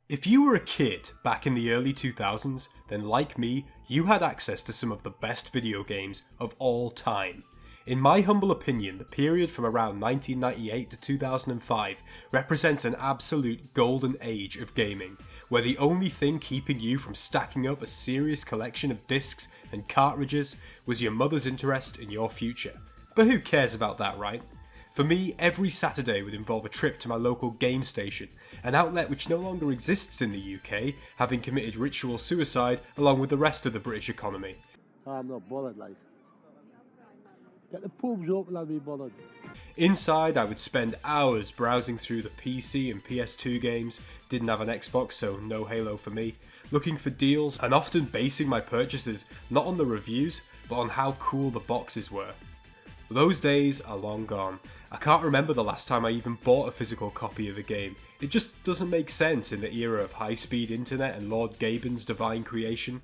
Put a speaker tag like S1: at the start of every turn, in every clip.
S1: If you were a kid back in the early 2000s, then like me, you had access to some of the best video games of all time. In my humble opinion, the period from around 1998 to 2005 represents an absolute golden age of gaming, where the only thing keeping you from stacking up a serious collection of discs and cartridges was your mother's interest in your future. But who cares about that, right? For me, every Saturday would involve a trip to my local game station, an outlet which no longer exists in the UK, having committed ritual suicide along with the rest of the British economy.
S2: I'm not bothered, like. Get the pubs open, I'll be bothered.
S1: Inside, I would spend hours browsing through the PC and PS2 games, didn't have an Xbox so no Halo for me, looking for deals and often basing my purchases not on the reviews but on how cool the boxes were. Those days are long gone. I can't remember the last time I even bought a physical copy of a game. It just doesn't make sense in the era of high-speed internet and Lord Gaben's divine creation.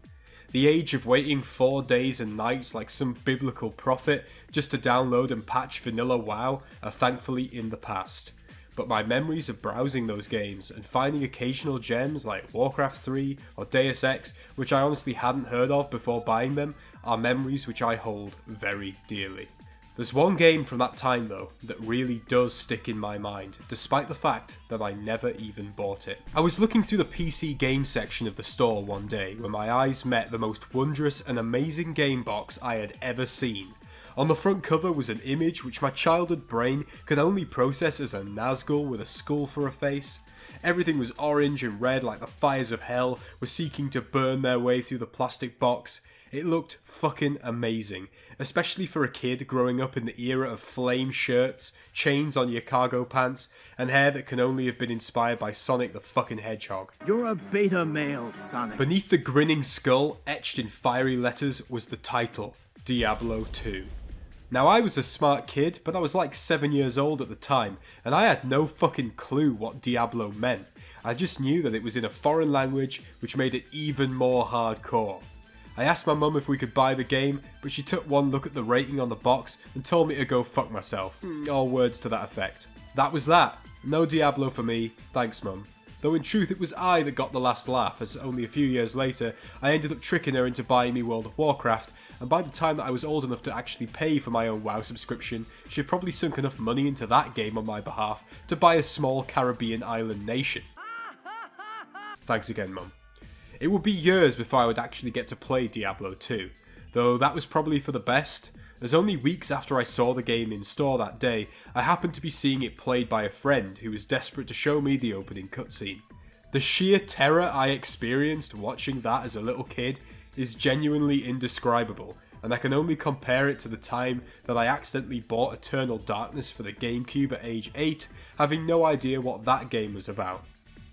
S1: The age of waiting 4 days and nights like some biblical prophet just to download and patch vanilla WoW are thankfully in the past. But my memories of browsing those games and finding occasional gems like Warcraft 3 or Deus Ex, which I honestly hadn't heard of before buying them, are memories which I hold very dearly. There's one game from that time though that really does stick in my mind, despite the fact that I never even bought it. I was looking through the PC game section of the store one day when my eyes met the most wondrous and amazing game box I had ever seen. On the front cover was an image which my childhood brain could only process as a Nazgul with a skull for a face. Everything was orange and red like the fires of hell were seeking to burn their way through the plastic box. It looked fucking amazing, especially for a kid growing up in the era of flame shirts, chains on your cargo pants, and hair that can only have been inspired by Sonic the fucking Hedgehog.
S3: You're a beta male, Sonic.
S1: Beneath the grinning skull, etched in fiery letters, was the title, Diablo II. Now I was a smart kid, but I was like 7 years old at the time, and I had no fucking clue what Diablo meant. I just knew that it was in a foreign language, which made it even more hardcore. I asked my mum if we could buy the game, but she took one look at the rating on the box and told me to go fuck myself. All words to that effect. That was that. No Diablo for me, thanks mum. Though in truth it was I that got the last laugh, as only a few years later I ended up tricking her into buying me World of Warcraft, and by the time that I was old enough to actually pay for my own WoW subscription, she had probably sunk enough money into that game on my behalf to buy a small Caribbean island nation. Thanks again mum. It would be years before I would actually get to play Diablo 2, though that was probably for the best, as only weeks after I saw the game in store that day, I happened to be seeing it played by a friend who was desperate to show me the opening cutscene. The sheer terror I experienced watching that as a little kid is genuinely indescribable, and I can only compare it to the time that I accidentally bought Eternal Darkness for the GameCube at age 8, having no idea what that game was about.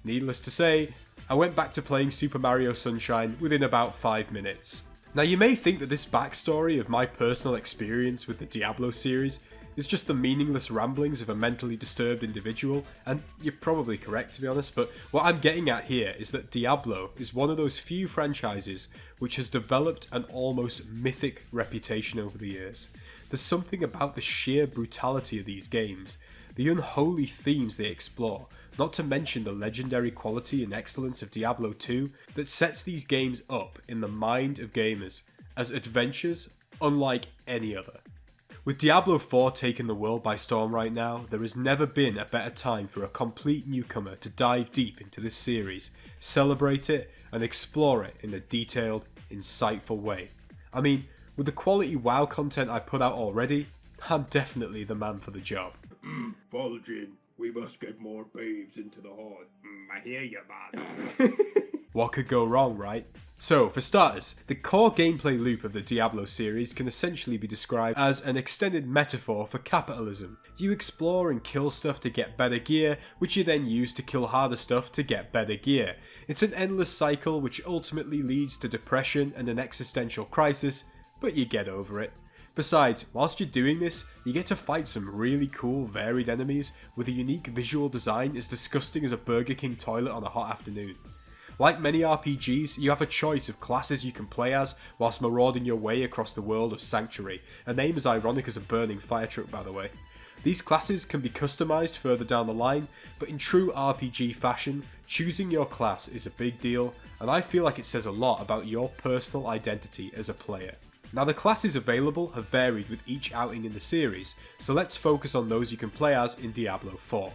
S1: Needless to say, I went back to playing Super Mario Sunshine within about 5 minutes. Now you may think that this backstory of my personal experience with the Diablo series is just the meaningless ramblings of a mentally disturbed individual, and you're probably correct to be honest, but what I'm getting at here is that Diablo is one of those few franchises which has developed an almost mythic reputation over the years. There's something about the sheer brutality of these games, the unholy themes they explore, not to mention the legendary quality and excellence of Diablo 2 that sets these games up in the mind of gamers as adventures unlike any other. With Diablo IV taking the world by storm right now, there has never been a better time for a complete newcomer to dive deep into this series, celebrate it, and explore it in a detailed, insightful way. I mean, with the quality WoW content I put out already, I'm definitely the man for the job.
S4: Fulgin, we must get more babes into the horde. I hear you, man.
S1: What could go wrong, right? So, for starters, the core gameplay loop of the Diablo series can essentially be described as an extended metaphor for capitalism. You explore and kill stuff to get better gear, which you then use to kill harder stuff to get better gear. It's an endless cycle which ultimately leads to depression and an existential crisis, but you get over it. Besides, whilst you're doing this, you get to fight some really cool, varied enemies with a unique visual design as disgusting as a Burger King toilet on a hot afternoon. Like many RPGs, you have a choice of classes you can play as whilst marauding your way across the world of Sanctuary, a name as ironic as a burning fire truck by the way. These classes can be customized further down the line, but in true RPG fashion, choosing your class is a big deal, and I feel like it says a lot about your personal identity as a player. Now the classes available have varied with each outing in the series, so let's focus on those you can play as in Diablo 4.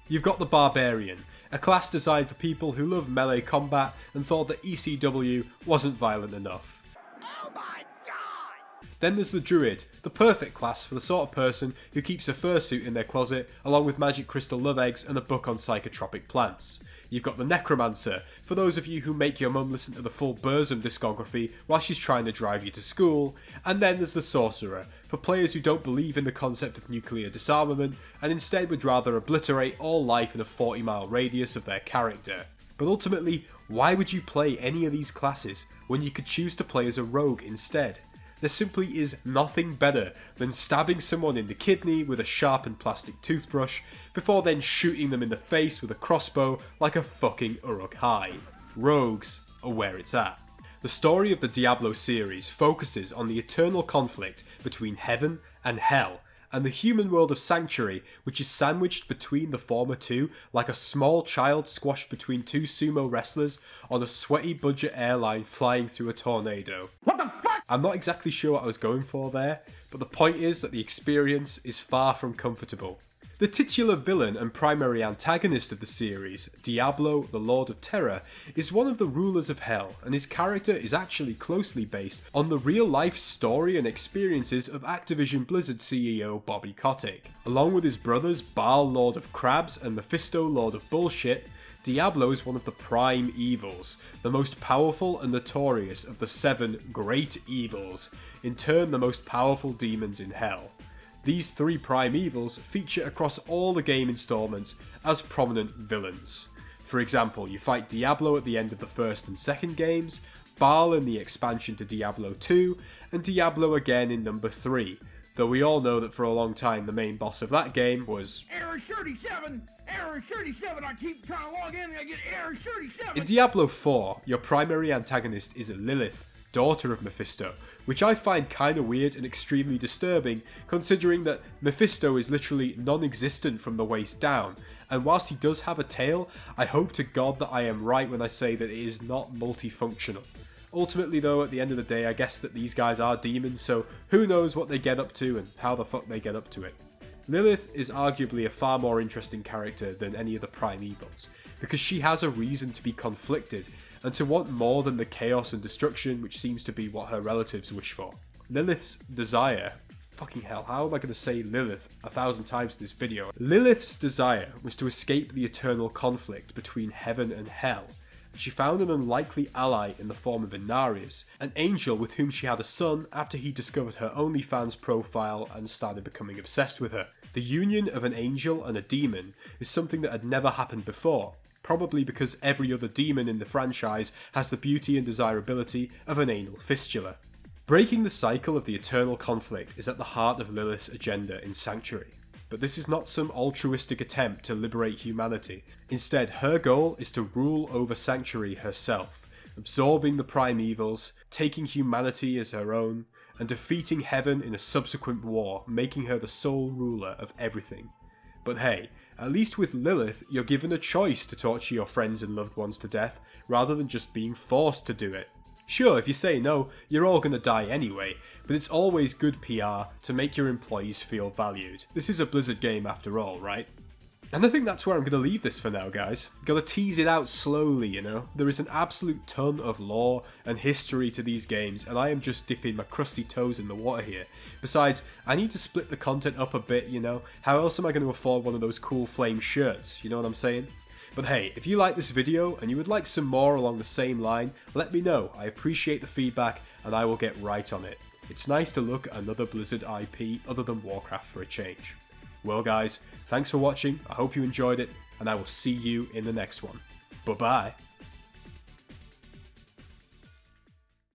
S1: You've got the Barbarian, a class designed for people who love melee combat and thought that ECW wasn't violent enough.
S2: Oh my god!
S1: Then there's the Druid, the perfect class for the sort of person who keeps a fursuit in their closet along with magic crystal love eggs and a book on psychotropic plants. You've got the Necromancer, for those of you who make your mum listen to the full Burzum discography while she's trying to drive you to school, and then there's the Sorcerer, for players who don't believe in the concept of nuclear disarmament and instead would rather obliterate all life in a 40-mile radius of their character. But ultimately, why would you play any of these classes when you could choose to play as a rogue instead? There simply is nothing better than stabbing someone in the kidney with a sharpened plastic toothbrush before then shooting them in the face with a crossbow like a fucking Uruk-hai. Rogues are where it's at. The story of the Diablo series focuses on the eternal conflict between heaven and hell, and the human world of Sanctuary, which is sandwiched between the former two like a small child squashed between two sumo wrestlers on a sweaty budget airline flying through a tornado.
S3: What the fuck?
S1: I'm not exactly sure what I was going for there, but the point is that the experience is far from comfortable. The titular villain and primary antagonist of the series, Diablo, the Lord of Terror, is one of the rulers of Hell, and his character is actually closely based on the real-life story and experiences of Activision Blizzard CEO Bobby Kotick. Along with his brothers Baal, Lord of Crabs, and Mephisto, Lord of Bullshit, Diablo is one of the prime evils, the most powerful and notorious of the 7 great evils, in turn the most powerful demons in Hell. These 3 prime evils feature across all the game installments as prominent villains. For example, you fight Diablo at the end of the first and second games, Baal in the expansion to Diablo 2, and Diablo again in number 3, though we all know that for a long time the main boss of that game was
S3: Error 37! Error 37! I keep trying to log in and I get error 37!
S1: In Diablo 4, your primary antagonist is Lilith, daughter of Mephisto, which I find kinda weird and extremely disturbing considering that Mephisto is literally non-existent from the waist down, and whilst he does have a tail, I hope to God that I am right when I say that it is not multifunctional. Ultimately though, at the end of the day, I guess that these guys are demons, so who knows what they get up to and how the fuck they get up to it. Lilith is arguably a far more interesting character than any of the prime evils, because she has a reason to be conflicted and to want more than the chaos and destruction which seems to be what her relatives wish for. Lilith's desire, fucking hell, how am I going to say Lilith 1,000 times in this video? Lilith's desire was to escape the eternal conflict between heaven and hell, and she found an unlikely ally in the form of Inarius, an angel with whom she had a son after he discovered her OnlyFans profile and started becoming obsessed with her. The union of an angel and a demon is something that had never happened before, probably because every other demon in the franchise has the beauty and desirability of an anal fistula. Breaking the cycle of the eternal conflict is at the heart of Lilith's agenda in Sanctuary, but this is not some altruistic attempt to liberate humanity. Instead, her goal is to rule over Sanctuary herself, absorbing the prime evils, taking humanity as her own, and defeating heaven in a subsequent war, making her the sole ruler of everything. But hey, at least with Lilith, you're given a choice to torture your friends and loved ones to death, rather than just being forced to do it. Sure, if you say no, you're all gonna die anyway, but it's always good PR to make your employees feel valued. This is a Blizzard game after all, right? And I think that's where I'm going to leave this for now, guys. Gotta tease it out slowly, you know? There is an absolute ton of lore and history to these games, and I am just dipping my crusty toes in the water here. Besides, I need to split the content up a bit, you know? How else am I going to afford one of those cool flame shirts, you know what I'm saying? But hey, if you like this video and you would like some more along the same line, let me know. I appreciate the feedback and I will get right on it. It's nice to look at another Blizzard IP other than Warcraft for a change. Well guys, thanks for watching, I hope you enjoyed it, and I will see you in the next one. Bye bye.